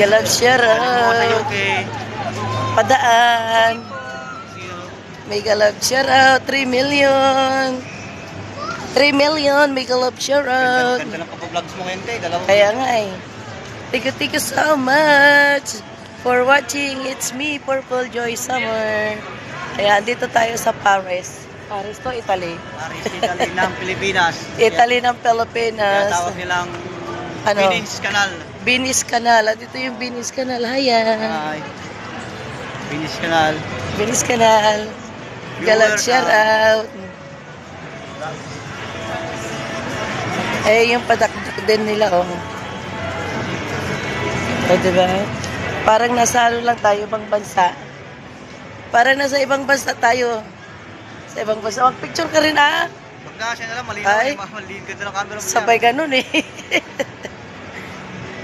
Galap Galing mo sa shoutout. UK. Padaan. Mega love shoutout. 3 million. 3 million. Mega love shoutout. Ganda ng pag-vlogs mo ngayon, te. Dalawa. Kaya nga eh. Thank you so much for watching. It's me, Purple Joy Summer. Kaya andito tayo sa Paris. Paris to, Italy. Paris, Italy ng Pilipinas. Italy ng Kaya Pilipinas. tawag nilang Ano? Venice Canal. Venice Canal. Andito yung Venice Canal. Hayan. Ay. Venice Canal. Venice Canal. Galat shoutout. Eh, yung padakdak din nila, oh. O, diba? Parang nasa ano lang tayo, ibang bansa. Parang nasa ibang bansa tayo. Sa ibang bansa. Mag-picture ka rin, ah. Pagka siya na lang, malinaw. Ay. Maliit ganda ng camera mo. Sabay ganun, eh.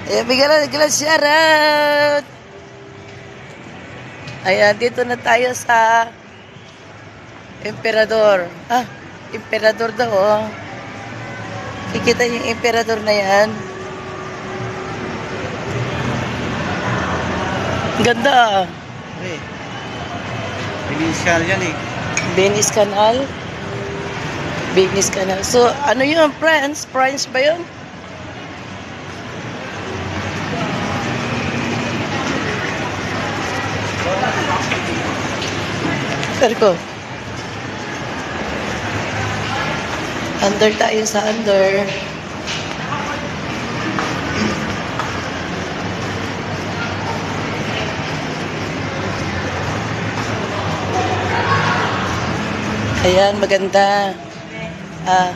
Ayan, bigyan shoutout. Ayan, dito na tayo sa Emperador. Ah, Emperador daw, oh. Kikita yung Emperador na yan. Ganda, ah. Eh. Venice Canal yan eh. Venice Canal. Venice Canal. So, ano yun? France? France ba yun? Pero under tayo sa under. Ayan, maganda. Ah,